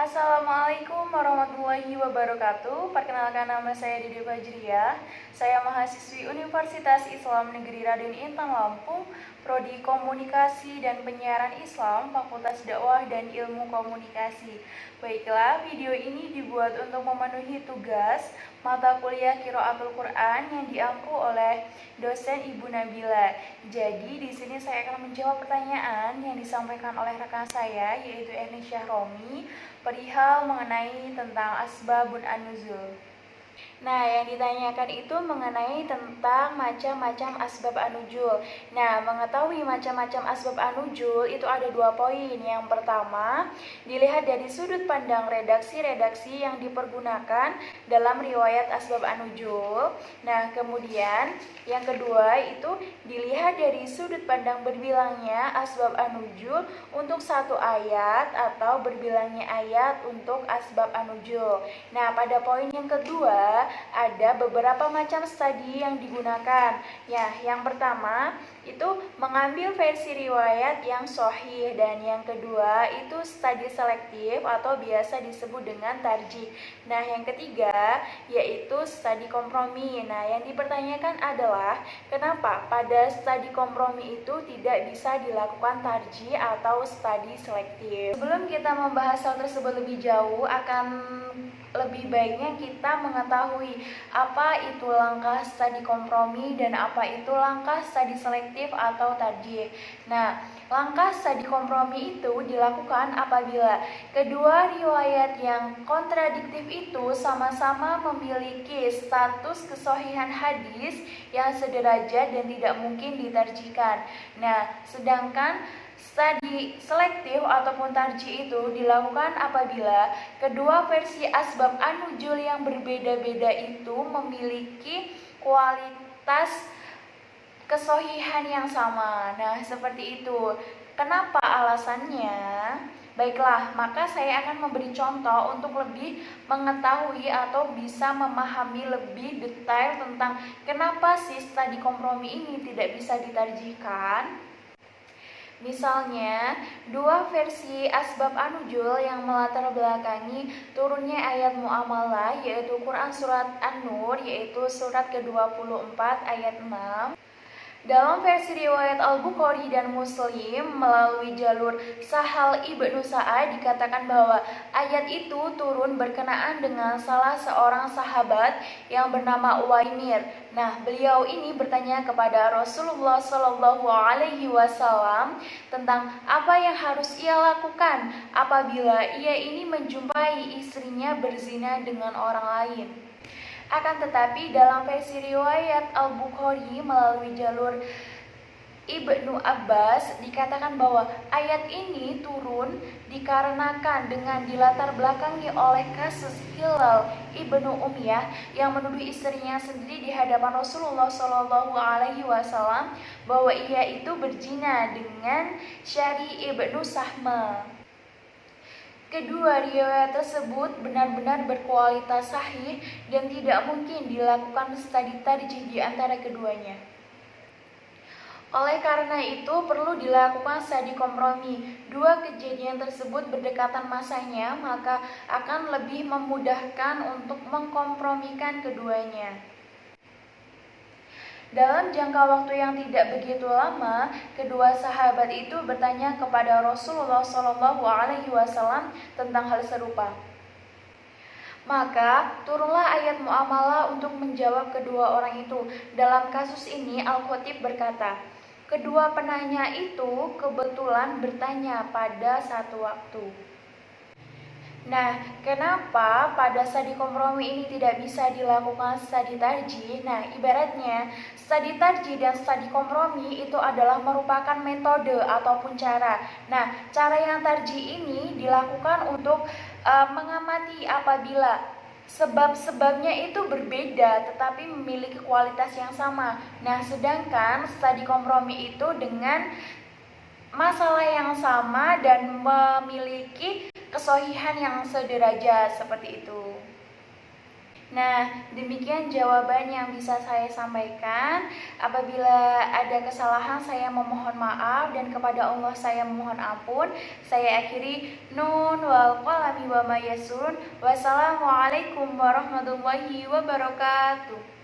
Assalamualaikum warahmatullahi wabarakatuh. Perkenalkan, nama saya Dede Fajriah. Saya mahasiswi Universitas Islam Negeri Raden Intan Lampung, Prodi Komunikasi dan Penyiaran Islam, Fakultas Dakwah dan Ilmu Komunikasi. Baiklah, video ini dibuat untuk memenuhi tugas mata kuliah Qiraatul Quran yang diampu oleh dosen Ibu Nabila. Jadi di sini saya akan menjawab pertanyaan yang disampaikan oleh rekan saya, yaitu Erni Syahromi, perihal mengenai tentang asbabun an-nuzul. Nah, yang ditanyakan itu mengenai tentang macam-macam asbab an-nuzul. Nah, mengetahui macam-macam asbab an-nuzul itu ada 2 poin. Yang pertama, dilihat dari sudut pandang redaksi-redaksi yang dipergunakan dalam riwayat asbab an-nuzul. Nah, kemudian yang kedua itu dilihat dari sudut pandang berbilangnya asbab an-nuzul untuk satu ayat atau berbilangnya ayat untuk asbab an-nuzul. Nah, pada poin yang kedua ada beberapa macam studi yang digunakan. Ya, yang pertama itu mengambil versi riwayat yang sahih, dan yang kedua itu studi selektif atau biasa disebut dengan tarjih. Nah, yang ketiga yaitu studi kompromi. Nah, yang dipertanyakan adalah kenapa pada studi kompromi itu tidak bisa dilakukan tarjih atau studi selektif. Sebelum kita membahas hal tersebut lebih jauh, akan lebih baiknya kita mengetahui apa itu langkah studi kompromi dan apa itu langkah studi selektif atau tarjih. Nah, langkah studi kompromi itu dilakukan apabila kedua riwayat yang kontradiktif itu sama-sama memiliki status kesohihan hadis yang sederajat dan tidak mungkin ditarjihkan. Nah, sedangkan studi selektif ataupun tarjih itu dilakukan apabila kedua versi asbab an-nuzul yang berbeda-beda itu memiliki kualitas kesohihan yang sama. Nah, seperti itu. Kenapa alasannya? Baiklah, maka saya akan memberi contoh untuk lebih mengetahui atau bisa memahami lebih detail tentang kenapa sih studi kompromi ini tidak bisa ditarjihkan. Misalnya, dua versi asbab an-nuzul yang melatar belakangi turunnya ayat muamalah, yaitu Quran Surat An-Nur, yaitu surat ke-24 ayat 6. Dalam versi riwayat Al-Bukhari dan Muslim melalui jalur Sahal ibnu Sa'ad dikatakan bahwa ayat itu turun berkenaan dengan salah seorang sahabat yang bernama Uwaimir. Nah, beliau ini bertanya kepada Rasulullah Shallallahu Alaihi Wasallam tentang apa yang harus ia lakukan apabila ia ini menjumpai istrinya berzina dengan orang lain. Akan tetapi dalam versi riwayat Al-Bukhari melalui jalur Ibnu Abbas dikatakan bahwa ayat ini turun dikarenakan dengan dilatar belakangi oleh kasus Hilal ibnu Umayyah yang menuduh istrinya sendiri di hadapan Rasulullah Shallallahu Alaihi Wasallam bahwa ia itu berzina dengan Syari ibnu Sahma. Kedua riwayat tersebut benar-benar berkualitas sahih dan tidak mungkin dilakukan studi tarjih di antara keduanya. Oleh karena itu perlu dilakukan studi kompromi. Dua kejadian tersebut berdekatan masanya, maka akan lebih memudahkan untuk mengkompromikan keduanya. Dalam jangka waktu yang tidak begitu lama, kedua sahabat itu bertanya kepada Rasulullah Shallallahu Alaihi Wasallam tentang hal serupa. Maka turunlah ayat muamalah untuk menjawab kedua orang itu. Dalam kasus ini Al-Khatib berkata, kedua penanya itu kebetulan bertanya pada satu waktu. Nah, kenapa pada studi kompromi ini tidak bisa dilakukan studi tarjih? Nah, ibaratnya studi tarjih dan studi kompromi itu adalah merupakan metode ataupun cara. Nah, cara yang tarjih ini dilakukan untuk mengamati apabila sebab-sebabnya itu berbeda tetapi memiliki kualitas yang sama. Nah, sedangkan studi kompromi itu dengan masalah yang sama dan memiliki kesohihan yang sederajat, seperti itu. Nah, demikian jawaban yang bisa saya sampaikan. Apabila ada kesalahan, saya memohon maaf dan kepada Allah saya memohon ampun. Saya akhiri nun wal qalami wa ma yasurun. Wassalamualaikum warahmatullahi wabarakatuh.